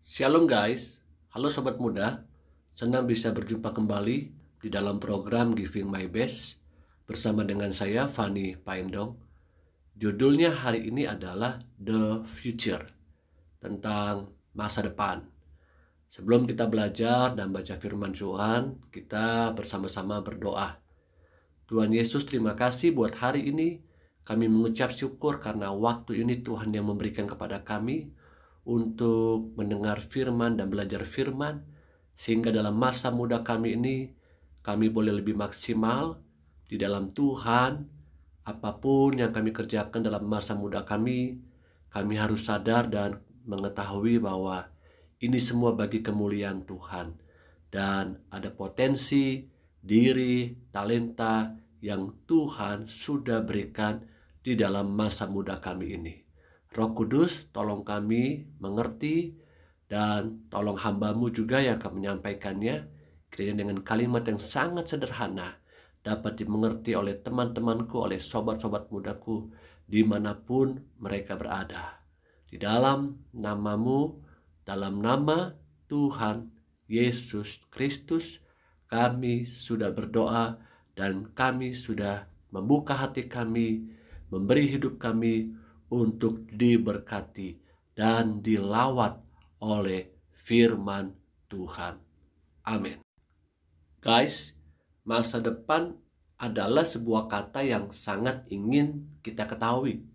Shalom guys, halo sobat muda, senang bisa berjumpa kembali di dalam program Giving My Best bersama dengan saya Fani Paindong. Judulnya hari ini adalah The Future, tentang masa depan. Sebelum kita belajar dan baca firman Tuhan, kita bersama-sama berdoa. Tuhan Yesus, terima kasih buat hari ini. Kami mengucap syukur karena waktu ini Tuhan yang memberikan kepada kami untuk mendengar firman dan belajar firman, sehingga dalam masa muda kami ini, kami boleh lebih maksimal di dalam Tuhan. Apapun yang kami kerjakan dalam masa muda kami harus sadar dan mengetahui bahwa ini semua bagi kemuliaan Tuhan. Dan ada potensi, diri, talenta yang Tuhan sudah berikan di dalam masa muda kami ini. Roh Kudus, tolong kami mengerti dan tolong hamba-Mu juga yang akan menyampaikannya, kiranya dengan kalimat yang sangat sederhana dapat dimengerti oleh teman-temanku, oleh sobat-sobat mudaku, dimanapun mereka berada. Di dalam nama-Mu, dalam nama Tuhan Yesus Kristus, kami sudah berdoa dan kami sudah membuka hati kami, memberi hidup kami untuk diberkati dan dilawat oleh firman Tuhan. Amin. Guys, masa depan adalah sebuah kata yang sangat ingin kita ketahui.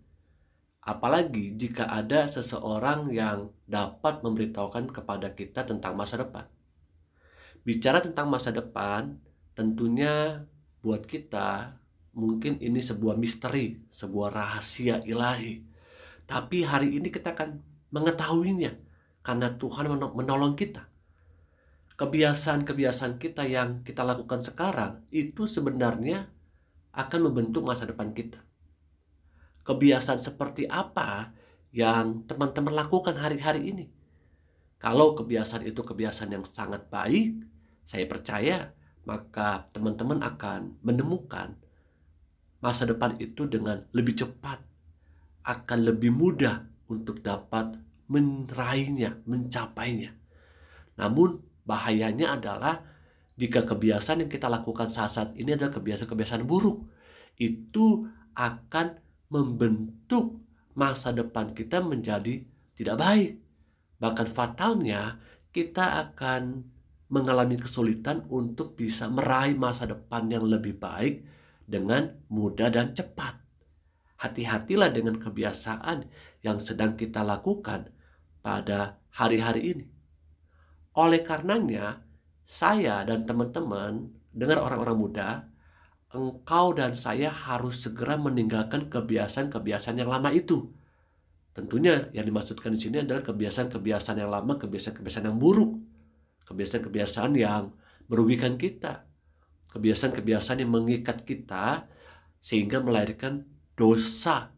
Apalagi jika ada seseorang yang dapat memberitahukan kepada kita tentang masa depan. Bicara tentang masa depan, tentunya buat kita mungkin ini sebuah misteri, sebuah rahasia ilahi. Tapi hari ini kita akan mengetahuinya karena Tuhan menolong kita. Kebiasaan-kebiasaan kita yang kita lakukan sekarang itu sebenarnya akan membentuk masa depan kita. Kebiasaan seperti apa yang teman-teman lakukan hari-hari ini? Kalau kebiasaan itu kebiasaan yang sangat baik, saya percaya maka teman-teman akan menemukan masa depan itu dengan lebih cepat, akan lebih mudah untuk dapat meraihnya, mencapainya. Namun bahayanya adalah jika kebiasaan yang kita lakukan saat-saat ini adalah kebiasaan-kebiasaan buruk, itu akan membentuk masa depan kita menjadi tidak baik. Bahkan fatalnya kita akan mengalami kesulitan untuk bisa meraih masa depan yang lebih baik dengan mudah dan cepat. Hati-hatilah dengan kebiasaan yang sedang kita lakukan pada hari-hari ini. Oleh karenanya, saya dan teman-teman, dengar orang-orang muda, engkau dan saya harus segera meninggalkan kebiasaan-kebiasaan yang lama itu. Tentunya yang dimaksudkan di sini adalah kebiasaan-kebiasaan yang lama, kebiasaan-kebiasaan yang buruk, kebiasaan-kebiasaan yang merugikan kita, kebiasaan-kebiasaan yang mengikat kita sehingga melahirkan dosa,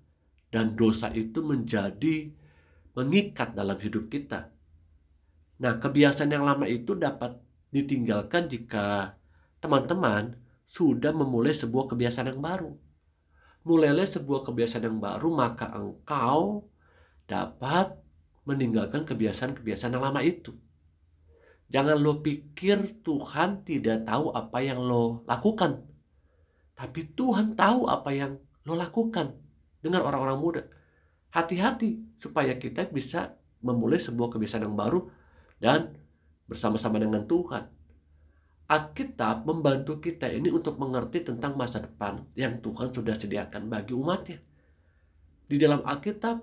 dan dosa itu menjadi mengikat dalam hidup kita. Nah, kebiasaan yang lama itu dapat ditinggalkan jika teman-teman sudah memulai sebuah kebiasaan yang baru. Mulailah sebuah kebiasaan yang baru, maka engkau dapat meninggalkan kebiasaan-kebiasaan yang lama itu. Jangan lo pikir Tuhan tidak tahu apa yang lo lakukan. Tapi Tuhan tahu apa yang lo lakukan. Dengar orang-orang muda. Hati-hati supaya kita bisa memulai sebuah kebiasaan yang baru dan bersama-sama dengan Tuhan. Alkitab membantu kita ini untuk mengerti tentang masa depan yang Tuhan sudah sediakan bagi umatnya. Di dalam Alkitab,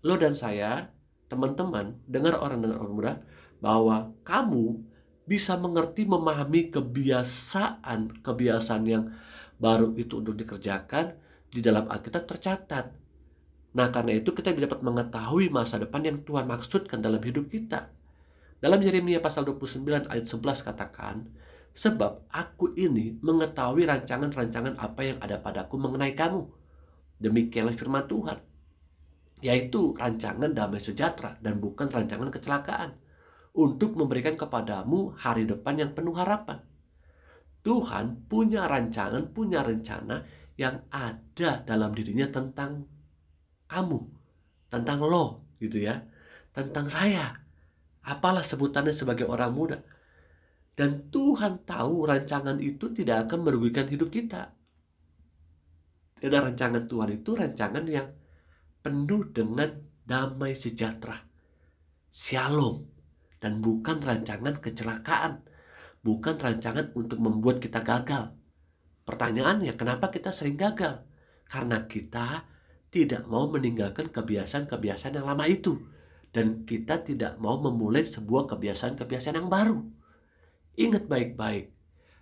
lo dan saya, teman-teman, dengar orang muda, bahwa kamu bisa mengerti, memahami kebiasaan yang baru itu untuk dikerjakan di dalam Alkitab tercatat. Nah, karena itu kita dapat mengetahui masa depan yang Tuhan maksudkan dalam hidup kita. Dalam Yeremia pasal 29 ayat 11 katakan, sebab aku ini mengetahui rancangan-rancangan apa yang ada padaku mengenai kamu. Demikianlah firman Tuhan, yaitu rancangan damai sejahtera dan bukan rancangan kecelakaan, untuk memberikan kepadamu hari depan yang penuh harapan. Tuhan punya rancangan, punya rencana yang ada dalam dirinya tentang kamu, tentang lo gitu ya, tentang saya. Apalah sebutannya sebagai orang muda. Dan Tuhan tahu rancangan itu tidak akan merugikan hidup kita. Dan rancangan Tuhan itu rancangan yang penuh dengan damai sejahtera, shalom, dan bukan rancangan kecelakaan, bukan rancangan untuk membuat kita gagal. Pertanyaannya, kenapa kita sering gagal? Karena kita tidak mau meninggalkan kebiasaan-kebiasaan yang lama itu, dan kita tidak mau memulai sebuah kebiasaan-kebiasaan yang baru. Ingat baik-baik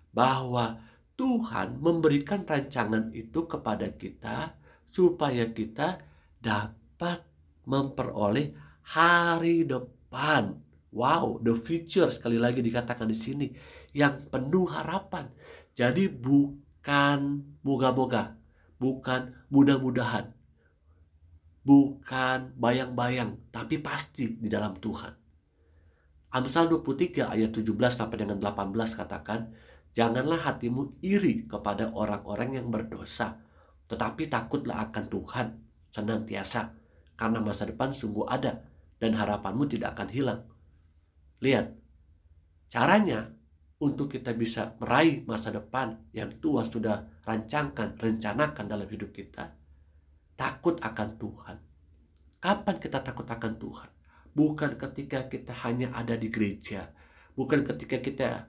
bahwa Tuhan memberikan rancangan itu kepada kita supaya kita dapat memperoleh hari depan. Wow, the future sekali lagi dikatakan di sini yang penuh harapan. Jadi bukan moga-moga, bukan mudah-mudahan, bukan bayang-bayang, tapi pasti di dalam Tuhan. Amsal 23 ayat 17 sampai dengan 18 katakan, janganlah hatimu iri kepada orang-orang yang berdosa, tetapi takutlah akan Tuhan senantiasa, karena masa depan sungguh ada dan harapanmu tidak akan hilang. Lihat, caranya untuk kita bisa meraih masa depan yang Tuhan sudah rencanakan dalam hidup kita, takut akan Tuhan. Kapan kita takut akan Tuhan? Bukan ketika kita hanya ada di gereja, bukan ketika kita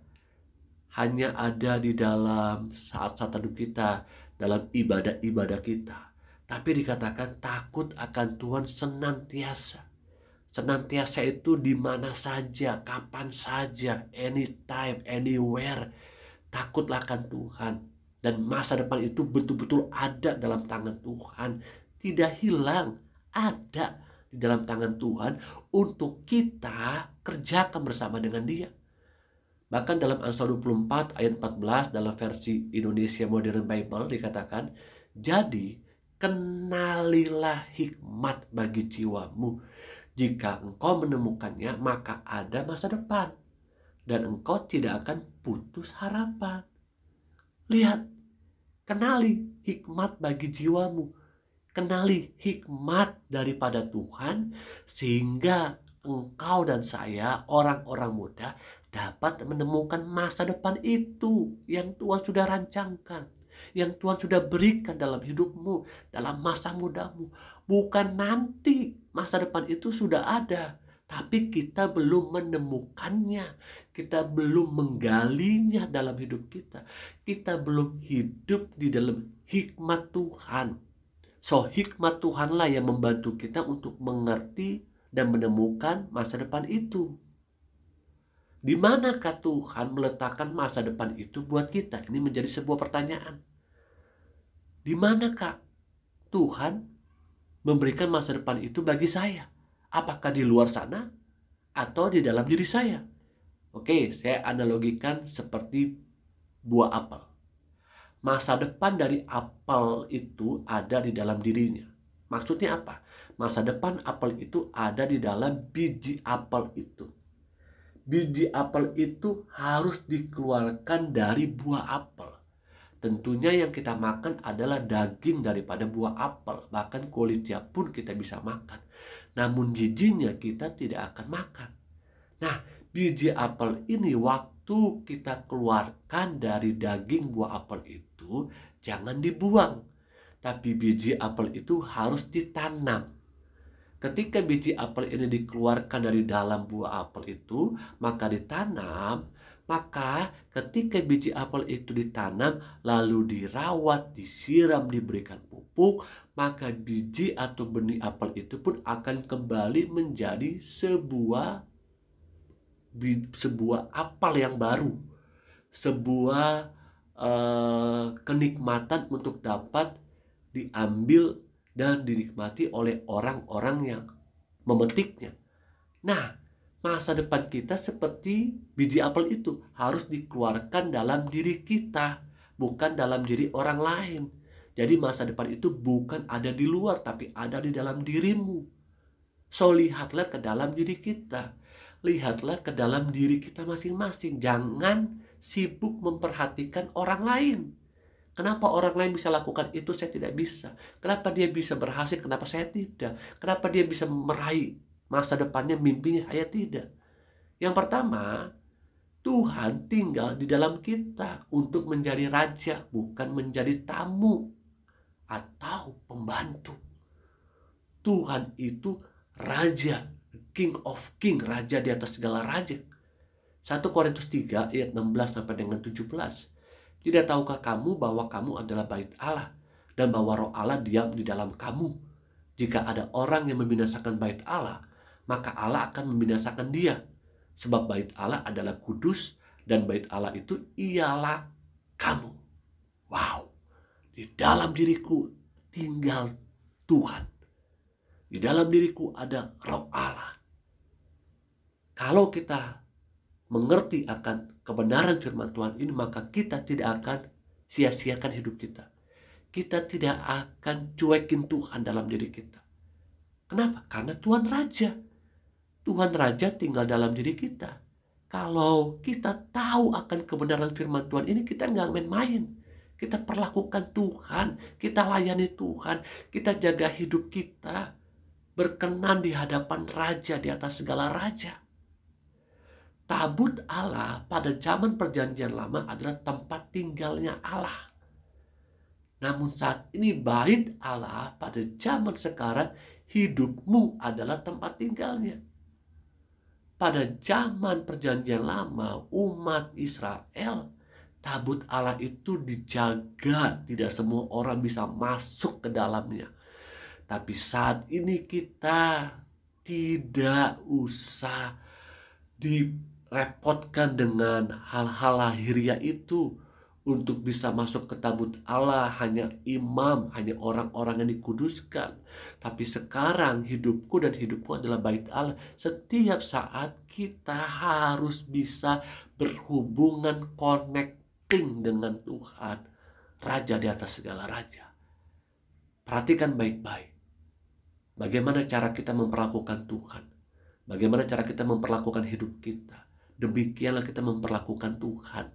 hanya ada di dalam saat-saat teduh kita, dalam ibadah-ibadah kita, tapi dikatakan takut akan Tuhan senantiasa. Senantiasa itu di mana saja, kapan saja, anytime, anywhere. Takutlah akan Tuhan. Dan masa depan itu betul-betul ada dalam tangan Tuhan. Tidak hilang, ada di dalam tangan Tuhan untuk kita kerjakan bersama dengan Dia. Bahkan dalam Amsal 24 ayat 14 dalam versi Indonesia Modern Bible dikatakan, jadi kenalilah hikmat bagi jiwamu. Jika engkau menemukannya, maka ada masa depan dan engkau tidak akan putus harapan. Lihat, kenali hikmat bagi jiwamu. Kenali hikmat daripada Tuhan sehingga engkau dan saya, orang-orang muda, dapat menemukan masa depan itu yang Tuhan sudah rancangkan, yang Tuhan sudah berikan dalam hidupmu, dalam masa mudamu. Bukan nanti, masa depan itu sudah ada, tapi kita belum menemukannya, kita belum menggalinya dalam hidup kita, kita belum hidup di dalam hikmat Tuhan. So, hikmat Tuhanlah yang membantu kita untuk mengerti dan menemukan masa depan itu. Di manakah Tuhan meletakkan masa depan itu buat kita? Ini menjadi sebuah pertanyaan. Di manakah Tuhan memberikan masa depan itu bagi saya? Apakah di luar sana atau di dalam diri saya? Oke, saya analogikan seperti buah apel. Masa depan dari apel itu ada di dalam dirinya. Maksudnya apa? Masa depan apel itu ada di dalam biji apel itu. Biji apel itu harus dikeluarkan dari buah apel. Tentunya yang kita makan adalah daging daripada buah apel. Bahkan kulitnya pun kita bisa makan. Namun bijinya kita tidak akan makan. Nah, biji apel ini waktu kita keluarkan dari daging buah apel itu, jangan dibuang. Tapi biji apel itu harus ditanam. Ketika biji apel ini dikeluarkan dari dalam buah apel itu, maka ditanam. Maka ketika biji apel itu ditanam, lalu dirawat, disiram, diberikan pupuk, maka biji atau benih apel itu pun akan kembali menjadi sebuah apel yang baru. Sebuah kenikmatan untuk dapat diambil dan dinikmati oleh orang-orang yang memetiknya. Nah, masa depan kita seperti biji apel itu harus dikeluarkan dalam diri kita, bukan dalam diri orang lain. Jadi masa depan itu bukan ada di luar, tapi ada di dalam dirimu. So, lihatlah ke dalam diri kita. Lihatlah ke dalam diri kita masing-masing. Jangan sibuk memperhatikan orang lain. Kenapa orang lain bisa lakukan itu, saya tidak bisa. Kenapa dia bisa berhasil, kenapa saya tidak. Kenapa dia bisa meraih masa depannya, mimpinya, saya tidak. Yang pertama, Tuhan tinggal di dalam kita untuk menjadi raja, bukan menjadi tamu atau pembantu. Tuhan itu raja, King of King, raja di atas segala raja. 1 Korintus 3 ayat 16 sampai dengan 17. Tidak tahukah kamu bahwa kamu adalah bait Allah dan bahwa Roh Allah diam di dalam kamu? Jika ada orang yang membinasakan bait Allah, maka Allah akan membinasakan dia. Sebab bait Allah adalah kudus dan bait Allah itu ialah kamu. Wow, di dalam diriku tinggal Tuhan. Di dalam diriku ada Roh Allah. Kalau kita mengerti akan kebenaran firman Tuhan ini, maka kita tidak akan sia-siakan hidup kita. Kita tidak akan cuekin Tuhan dalam diri kita. Kenapa? Karena Tuhan Raja. Tuhan Raja tinggal dalam diri kita. Kalau kita tahu akan kebenaran firman Tuhan ini, kita nggak main-main. Kita perlakukan Tuhan, kita layani Tuhan, kita jaga hidup kita berkenan di hadapan Raja di atas segala raja. Tabut Allah pada zaman perjanjian lama adalah tempat tinggalnya Allah. Namun saat ini bait Allah pada zaman sekarang, hidupmu adalah tempat tinggalnya. Pada zaman perjanjian lama, umat Israel, tabut Allah itu dijaga, tidak semua orang bisa masuk ke dalamnya. Tapi saat ini kita tidak usah direpotkan dengan hal-hal lahiriah itu untuk bisa masuk ke tabut Allah. Hanya imam, hanya orang-orang yang dikuduskan. Tapi sekarang hidupku dan hidupku adalah bait Allah. Setiap saat kita harus bisa berhubungan, connecting dengan Tuhan, Raja di atas segala raja. Perhatikan baik-baik bagaimana cara kita memperlakukan Tuhan, bagaimana cara kita memperlakukan hidup kita. Demikianlah kita memperlakukan Tuhan.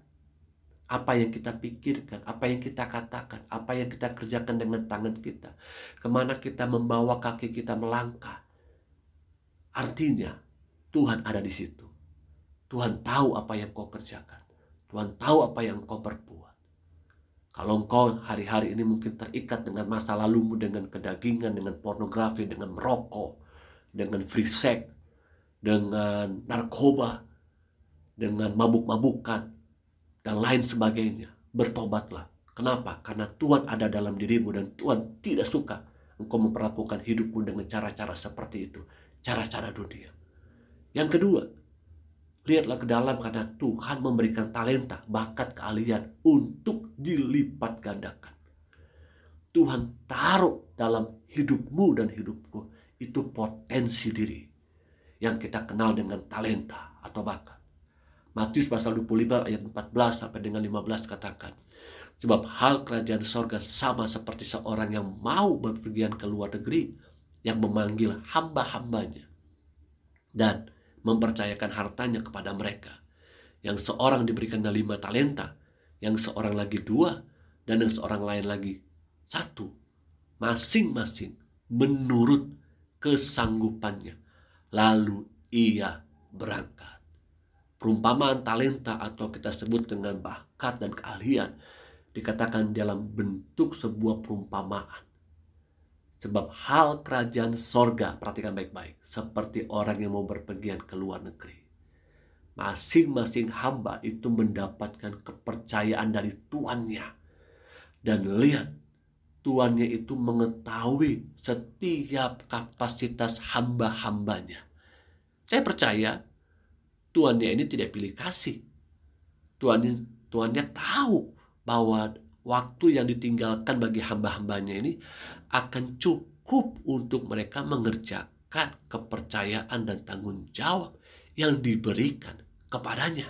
Apa yang kita pikirkan, apa yang kita katakan, apa yang kita kerjakan dengan tangan kita, kemana kita membawa kaki kita melangkah. Artinya Tuhan ada di situ. Tuhan tahu apa yang kau kerjakan. Tuhan tahu apa yang kau berbuat. Kalau engkau hari-hari ini mungkin terikat dengan masa lalumu, dengan kedagingan, dengan pornografi, dengan merokok, dengan free sex, dengan narkoba, dengan mabuk-mabukan, dan lain sebagainya, bertobatlah. Kenapa? Karena Tuhan ada dalam dirimu dan Tuhan tidak suka engkau memperlakukan hidupmu dengan cara-cara seperti itu, cara-cara dunia. Yang kedua, lihatlah ke dalam, karena Tuhan memberikan talenta, bakat, keahlian untuk dilipat gandakan. Tuhan taruh dalam hidupmu dan hidupku itu potensi diri yang kita kenal dengan talenta atau bakat. Matius pasal 25 ayat 14 sampai dengan 15 katakan, sebab hal kerajaan sorga sama seperti seorang yang mau berpergian ke luar negeri, yang memanggil hamba-hambanya dan mempercayakan hartanya kepada mereka. Yang seorang diberikan 5 talenta, yang seorang lagi 2, dan yang seorang lain lagi 1. Masing-masing menurut kesanggupannya. Lalu ia berangkat. Perumpamaan talenta atau kita sebut dengan bakat dan keahlian dikatakan dalam bentuk sebuah perumpamaan. Sebab hal kerajaan sorga, perhatikan baik-baik, seperti orang yang mau berpergian ke luar negeri. Masing-masing hamba itu mendapatkan kepercayaan dari tuannya. Dan lihat, tuannya itu mengetahui setiap kapasitas hamba-hambanya. Saya percaya tuannya ini tidak pilih kasih. Tuannya tahu bahwa waktu yang ditinggalkan bagi hamba-hambanya ini akan cukup untuk mereka mengerjakan kepercayaan dan tanggung jawab yang diberikan kepadanya.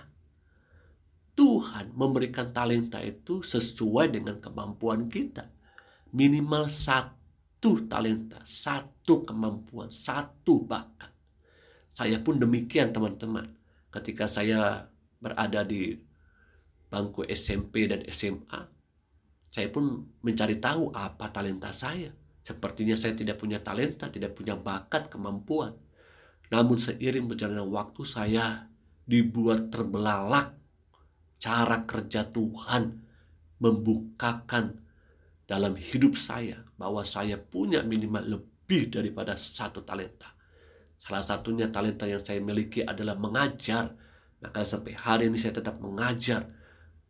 Tuhan memberikan talenta itu sesuai dengan kemampuan kita. Minimal 1 talenta, 1 kemampuan, 1 bakat. Saya pun demikian, teman-teman. Ketika saya berada di bangku SMP dan SMA, saya pun mencari tahu apa talenta saya. Sepertinya saya tidak punya talenta, tidak punya bakat, kemampuan. Namun seiring berjalannya waktu, saya dibuat terbelalak cara kerja Tuhan membukakan dalam hidup saya bahwa saya punya minimal lebih daripada 1 talenta. Salah satunya talenta yang saya miliki adalah mengajar. Maka sampai hari ini saya tetap mengajar,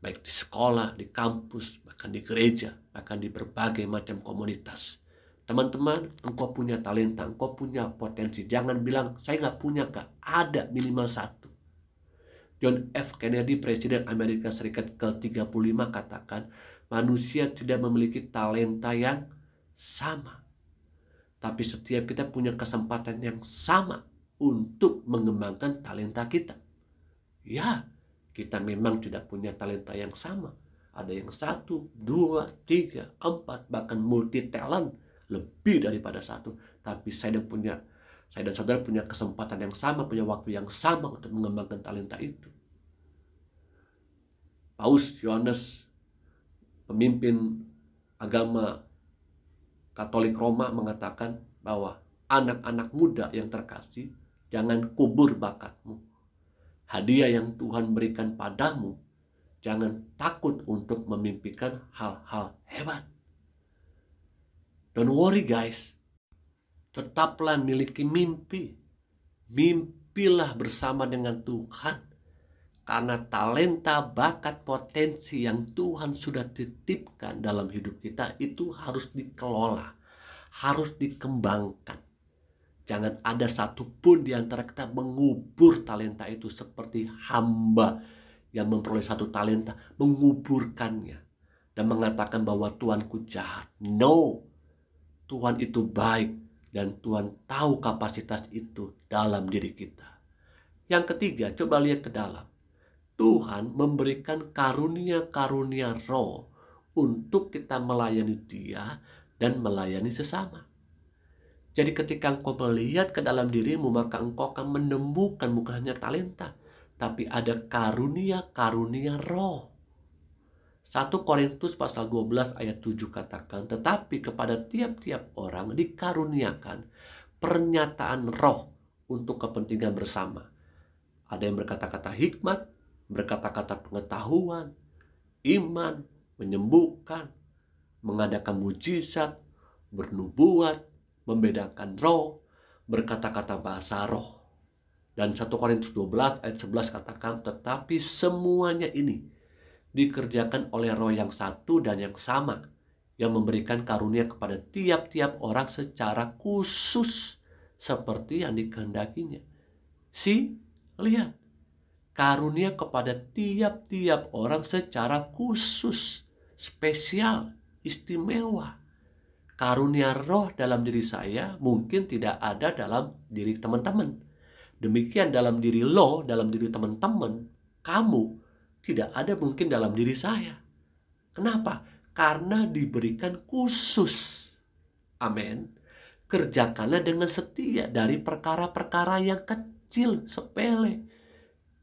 baik di sekolah, di kampus, bahkan di gereja, bahkan di berbagai macam komunitas. Teman-teman, engkau punya talenta, engkau punya potensi. Jangan bilang, saya nggak punya, Kak. Ada minimal 1. John F. Kennedy, Presiden Amerika Serikat ke-35 katakan, manusia tidak memiliki talenta yang sama. Tapi setiap kita punya kesempatan yang sama untuk mengembangkan talenta kita. Ya, kita memang tidak punya talenta yang sama. Ada yang 1, 2, 3, 4, bahkan multi talent, lebih daripada 1. Tapi saya dan saudara punya kesempatan yang sama, punya waktu yang sama untuk mengembangkan talenta itu. Paus Yohanes, pemimpin agama Katolik Roma, mengatakan bahwa anak-anak muda yang terkasih, jangan kubur bakatmu. Hadiah yang Tuhan berikan padamu, jangan takut untuk memimpikan hal-hal hebat. Don't worry guys, tetaplah miliki mimpi. Mimpilah bersama dengan Tuhan. Karena talenta, bakat, potensi yang Tuhan sudah titipkan dalam hidup kita itu harus dikelola, harus dikembangkan. Jangan ada satupun di antara kita mengubur talenta itu seperti hamba yang memperoleh 1 talenta, menguburkannya dan mengatakan bahwa Tuhanku jahat. No, Tuhan itu baik dan Tuhan tahu kapasitas itu dalam diri kita. Yang ketiga, coba lihat ke dalam. Tuhan memberikan karunia-karunia roh untuk kita melayani Dia dan melayani sesama. Jadi ketika engkau melihat ke dalam dirimu, maka engkau akan menemukan bukan hanya talenta, tapi ada karunia-karunia roh. 1 Korintus pasal 12 ayat 7 katakan, tetapi kepada tiap-tiap orang dikaruniakan pernyataan roh untuk kepentingan bersama. Ada yang berkata-kata hikmat, berkata-kata pengetahuan, iman, menyembuhkan, mengadakan mujizat, bernubuat, membedakan roh, berkata-kata bahasa roh. Dan 1 Korintus 12 ayat 11 katakan, tetapi semuanya ini dikerjakan oleh roh yang satu dan yang sama, yang memberikan karunia kepada tiap-tiap orang secara khusus, seperti yang dikehendakinya. Lihat. Karunia kepada tiap-tiap orang secara khusus, spesial, istimewa. Karunia roh dalam diri saya mungkin tidak ada dalam diri teman-teman. Demikian dalam diri lo, dalam diri teman-teman, kamu tidak ada mungkin dalam diri saya. Kenapa? Karena diberikan khusus. Amin. Kerjakanlah dengan setia dari perkara-perkara yang kecil, sepele.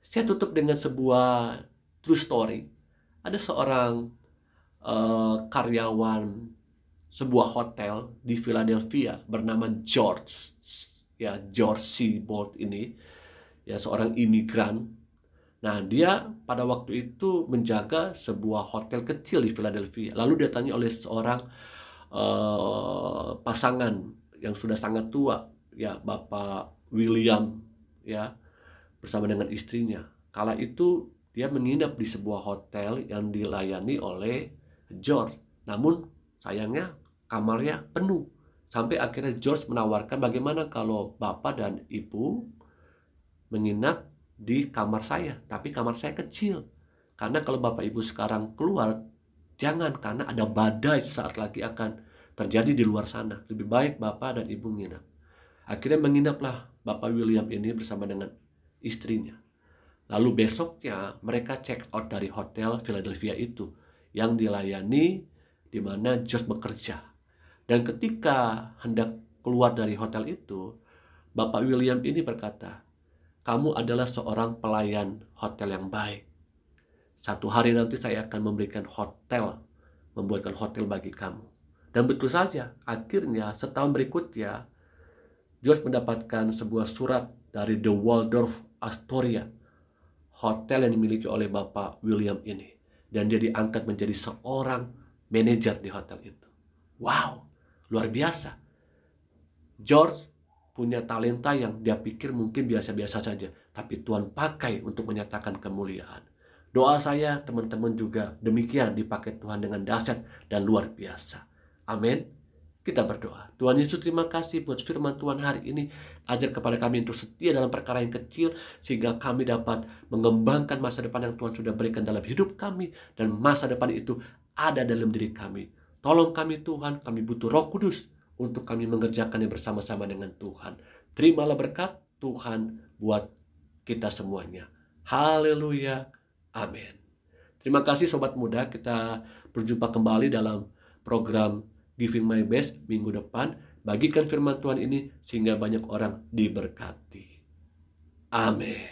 Saya tutup dengan sebuah true story. Ada seorang karyawan sebuah hotel di Philadelphia bernama George. Ya, George C. Bolt ini ya seorang imigran. Nah, dia pada waktu itu menjaga sebuah hotel kecil di Philadelphia. Lalu didatangi oleh seorang pasangan yang sudah sangat tua, ya Bapak William, ya, bersama dengan istrinya. Kala itu dia menginap di sebuah hotel yang dilayani oleh George. Namun sayangnya kamarnya penuh. Sampai akhirnya George menawarkan, bagaimana kalau Bapak dan Ibu menginap di kamar saya. Tapi kamar saya kecil. Karena kalau Bapak Ibu sekarang keluar, jangan, karena ada badai saat lagi akan terjadi di luar sana. Lebih baik Bapak dan Ibu menginap. Akhirnya menginaplah Bapak William ini bersama dengan istrinya. Lalu besoknya mereka check out dari hotel Philadelphia itu yang dilayani di mana George bekerja. Dan ketika hendak keluar dari hotel itu, Bapak William ini berkata, kamu adalah seorang pelayan hotel yang baik. Suatu hari nanti saya akan membuatkan hotel bagi kamu. Dan betul saja, akhirnya setahun berikutnya George mendapatkan sebuah surat dari The Waldorf Astoria hotel yang dimiliki oleh Bapak William ini. Dan dia diangkat menjadi seorang manajer di hotel itu. Wow, luar biasa. George punya talenta yang dia pikir mungkin biasa-biasa saja, tapi Tuhan pakai untuk menyatakan kemuliaan. Doa saya teman-teman juga demikian, dipakai Tuhan dengan dahsyat dan luar biasa. Amin. Kita berdoa. Tuhan Yesus, terima kasih buat firman Tuhan hari ini. Ajar kepada kami untuk setia dalam perkara yang kecil, sehingga kami dapat mengembangkan masa depan yang Tuhan sudah berikan dalam hidup kami. Dan masa depan itu ada dalam diri kami. Tolong kami Tuhan, kami butuh Roh Kudus untuk kami mengerjakannya bersama-sama dengan Tuhan. Terimalah berkat Tuhan buat kita semuanya. Haleluya. Amin. Terima kasih Sobat Muda. Kita berjumpa kembali dalam program Giving My Best minggu depan. Bagikan firman Tuhan ini sehingga banyak orang diberkati. Amin.